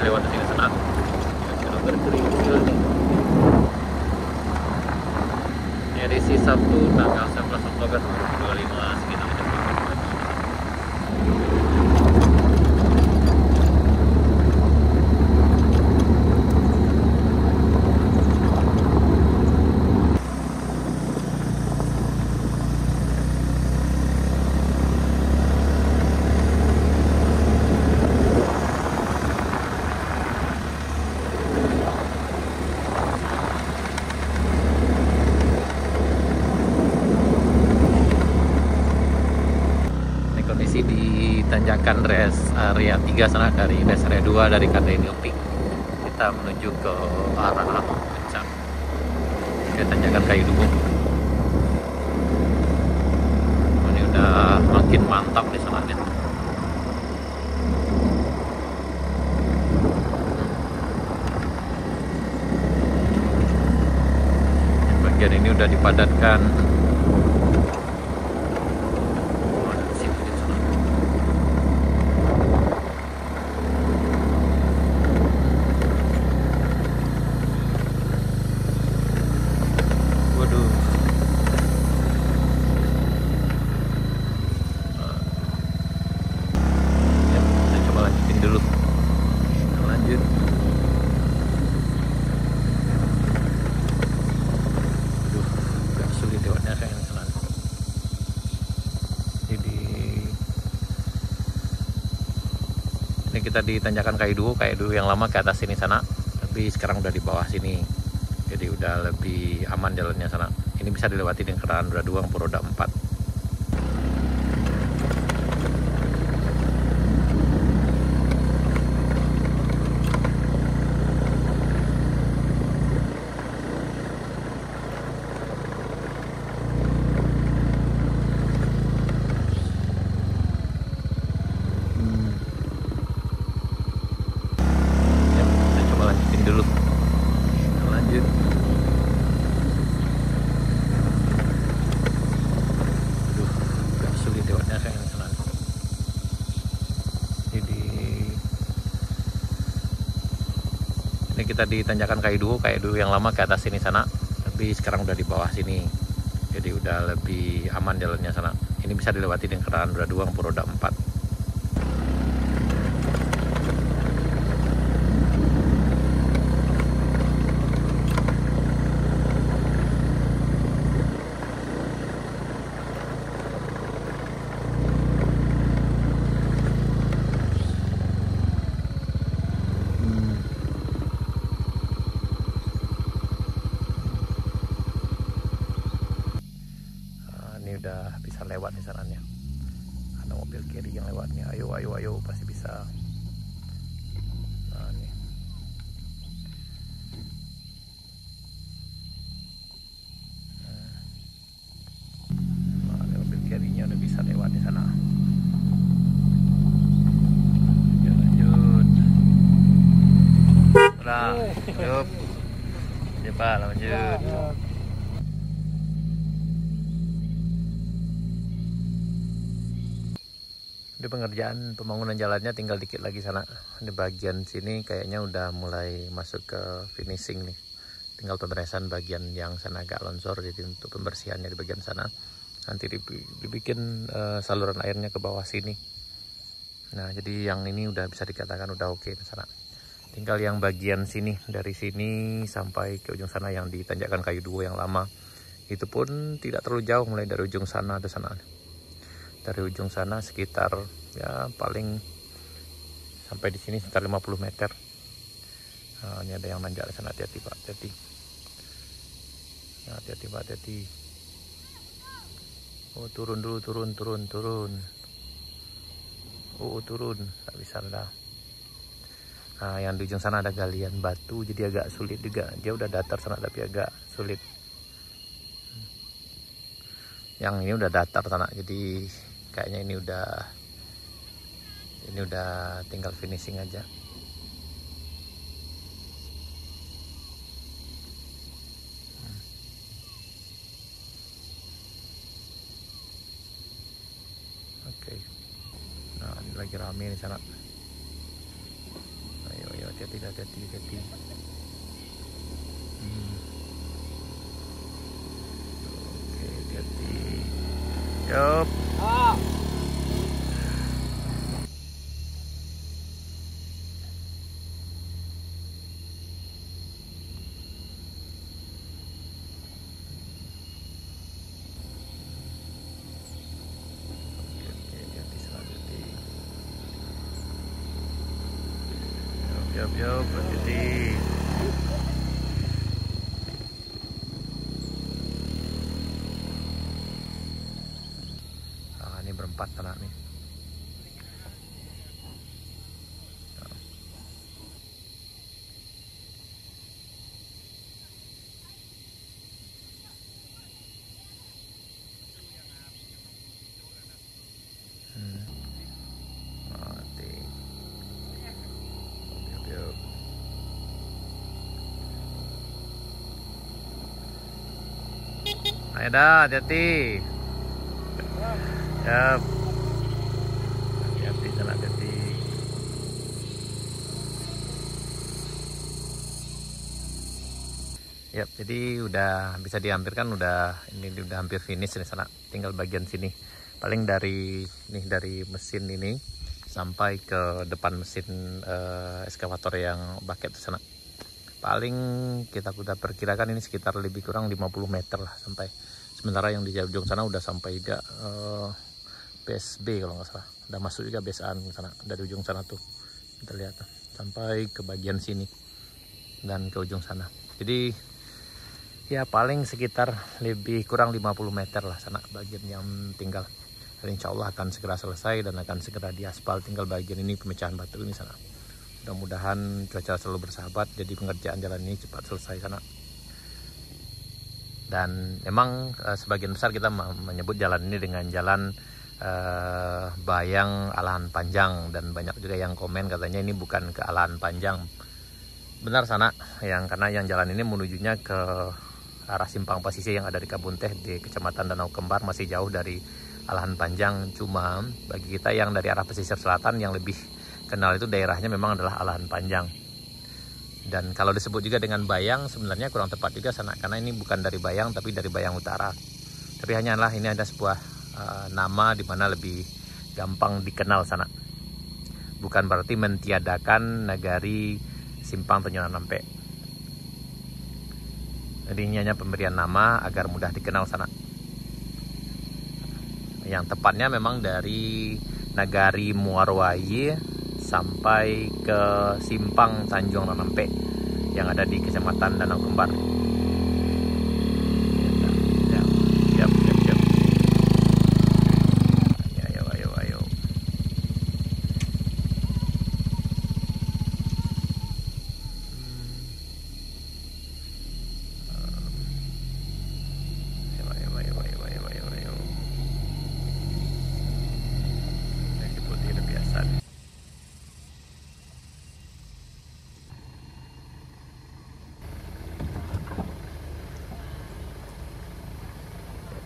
Lewat sini sana berkerikil nih. Edisi Sabtu tanggal 11 Oktober 2025 sekitar jam 5 pagi. Kondisi di tanjakan rest area 3 sana, dari rest area 2 dari Kardenil Peak kita menuju ke arah Puncak ke tanjakan Kayu Dubu. Ini udah makin mantap di sana nih. Bagian ini udah dipadatkan. Ini kita di tanjakan Kayu Dubu yang lama ke atas sini sana, tapi sekarang udah di bawah sini, jadi udah lebih aman jalannya sana. Ini bisa dilewati dengan kendaraan roda 2 maupun roda 4. Dulu lanjut. Aduh, agak sulit lewatnya kayak sana. Jadi ini kita di tanjakan Kayu Dubu yang lama ke atas sini sana, tapi sekarang udah di bawah sini, jadi udah lebih aman jalannya sana. Ini bisa dilewati dengan kendaraan roda 2 maupun roda 4. Ini udah bisa lewat di sananya. Ada mobil kiri yang lewatnya. Ayo, pasti bisa. Nah, ini. Nah, ini mobil kirinya udah bisa lewat di sana. Lanjut. Udah, yuk. Cepat lanjut. Di pengerjaan pembangunan jalannya tinggal dikit lagi sana. Di bagian sini kayaknya udah mulai masuk ke finishing nih. Tinggal pemberesan bagian yang sana agak longsor, jadi untuk pembersihannya di bagian sana nanti dibikin saluran airnya ke bawah sini. Nah, jadi yang ini udah bisa dikatakan udah oke di sana. Tinggal yang bagian sini, dari sini sampai ke ujung sana yang di tanjakan Kayu Dubu yang lama. Itu pun tidak terlalu jauh, mulai dari ujung sana ke sana. Dari ujung sana sekitar ya paling sampai di sini sekitar 50 meter. Nah, ini ada yang nanjak di sana, hati-hati Pak, hati-hati. Nah, hati-hati Pak, hati-hati. Oh, turun dulu, turun. turun, tak bisa lah. Nah, yang di ujung sana ada galian batu, jadi agak sulit juga. Dia udah datar sana tapi agak sulit. Yang ini udah datar sana, jadi kayaknya ini udah tinggal finishing aja. Oke. Nah, ini lagi rame di sana. Ayo, hati-hati. Oke, hati-hati. Yup. Yup, hati-hati. Ini berempat anak nih. Mati. Yup. Ayo dah, hati-hati. Yap. Hati-hati sana, hati-hati. Yap, jadi udah bisa dihampirkan, ini udah hampir finish di sana. Tinggal bagian sini. Paling dari mesin ini sampai ke depan mesin eskavator yang bucket di sana. Paling kita perkirakan ini sekitar lebih kurang 50 meter lah sampai. Sementara yang di ujung sana udah sampai juga PSB kalau nggak salah. Udah masuk juga BSAN ke sana dari ujung sana tuh. Kita lihat tuh, sampai ke bagian sini dan ke ujung sana. Jadi ya paling sekitar lebih kurang 50 meter lah sana bagian yang tinggal. Dan insya Allah akan segera selesai dan akan segera diaspal. Tinggal bagian ini pemecahan batu ini sana. Mudah-mudahan cuaca selalu bersahabat, jadi pengerjaan jalan ini cepat selesai sana. Dan memang sebagian besar kita menyebut jalan ini dengan jalan Bayang Alahan Panjang, dan banyak juga yang komen katanya ini bukan ke Alahan Panjang. Benar sana, karena yang jalan ini menujunya ke arah simpang pesisir yang ada di Kebun Teh di Kecamatan Danau Kembar, masih jauh dari Alahan Panjang. Cuma bagi kita yang dari arah pesisir selatan yang lebih kenal itu daerahnya memang adalah Alahan Panjang. Dan kalau disebut juga dengan Bayang sebenarnya kurang tepat juga sana, karena ini bukan dari Bayang tapi dari Bayang Utara. Tapi hanyalah ini ada sebuah nama di mana lebih gampang dikenal sana. Bukan berarti mentiadakan nagari Simpang Tonyonan Nampe. Jadi ini hanya pemberian nama agar mudah dikenal sana. Yang tepatnya memang dari Nagari Muarwayi sampai ke Simpang Tanjung Nanampe yang ada di Kecamatan Danau Kembar. Yap. Ayo. Ayo. Ini putih udah biasa.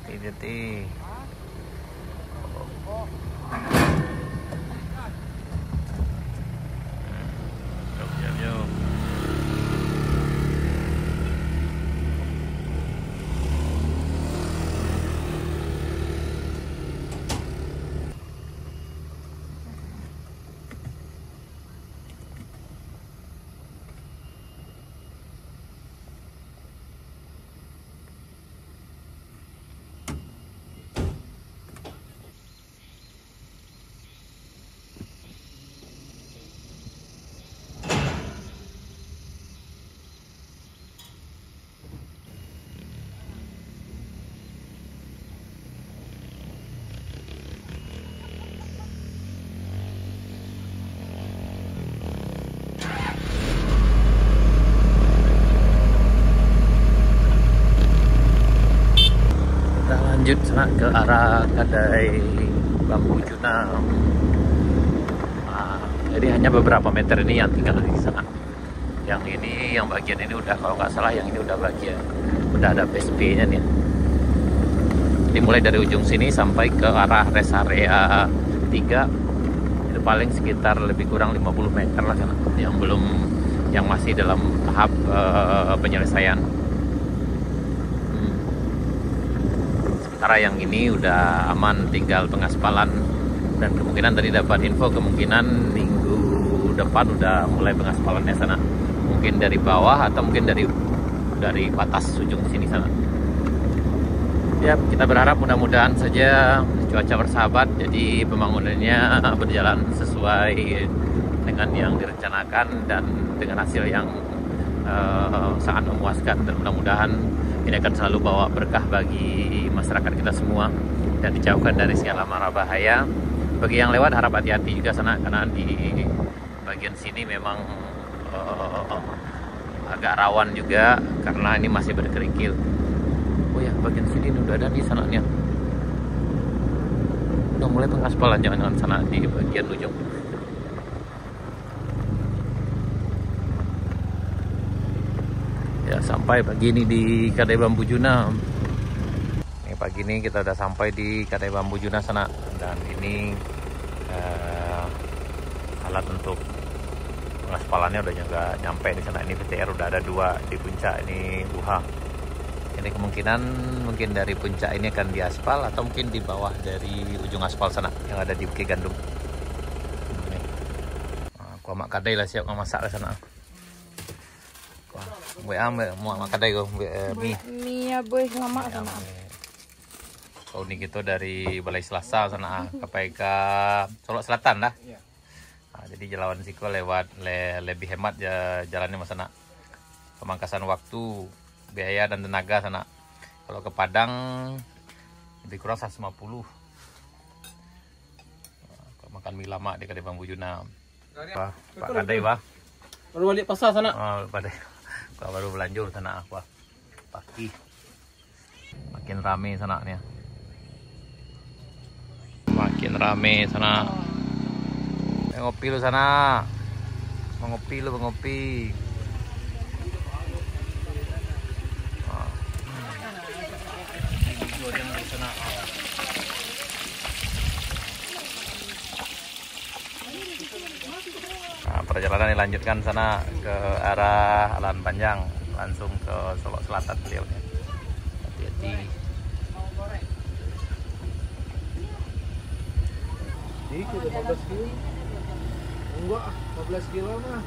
Hati-hati. Yuk. lanjut sana ke arah Kadai Bambu Juna. Nah, jadi hanya beberapa meter ini yang tinggal di sana. Yang ini, yang bagian ini udah, kalau nggak salah yang ini udah bagian, udah ada PSP-nya nih. Jadi mulai dari ujung sini sampai ke arah rest area 3 itu paling sekitar lebih kurang 50 meter lah sana, yang belum, yang masih dalam tahap penyelesaian. Sementara yang ini udah aman, tinggal pengaspalan, dan kemungkinan tadi dapat info kemungkinan minggu depan udah mulai pengaspalannya sana. Mungkin dari bawah atau mungkin dari batas ujung sini sana. Ya, kita berharap mudah-mudahan saja cuaca bersahabat, jadi pembangunannya berjalan sesuai dengan yang direncanakan dan dengan hasil yang sangat memuaskan, dan mudah-mudahan ini akan selalu bawa berkah bagi masyarakat kita semua dan dijauhkan dari segala mara bahaya. Bagi yang lewat harap hati-hati juga sana, karena di bagian sini memang agak rawan juga karena ini masih berkerikil. Oh ya, bagian sini udah ada di sananya. Udah mulai pengaspalan, jangan sana di bagian ujung. Ya, sampai pagi ini di Kadai Bambu Juna. Ini pagi ini kita udah sampai di Kadai Bambu Juna sana, dan ini alat untuk pengaspalannya udah nyampe di sana. Ini VTR udah ada 2 di puncak, ini UHA. Ini kemungkinan mungkin dari puncak ini akan diaspal atau mungkin di bawah dari ujung aspal sana yang ada di Bukit Gandum. Ini. Nah, aku mak kadai lah, siap masak lah sana. Wah, mau mak kadai go mie. Mie boleh ngamak sana. Oh, ini gitu dari Balai Selasa sana sampai ke Solok Selatan lah. Nah, jadi jalan Siko lewat lebih hemat jalannya mas sana. Pemangkasan waktu, biaya dan tenaga sana. Kalau ke Padang lebih kurang 150. Kalau makan mie lama di Kadai Bambu Juna. Pak Kadai, Pak. Baru balik pasar sana. Oh, Kadai. Kau baru belanjur sana aku. Pagi. Makin rame sana nih. Makin rame sana. Ngopi lu sana. Mengopi lu, mengopi. Nah, perjalanan dilanjutkan sana ke arah Alan Panjang, langsung ke Solok Selatan beliaunya. Hati-hati. Dikit 15 kilo. Enggak, 15 kilo mah.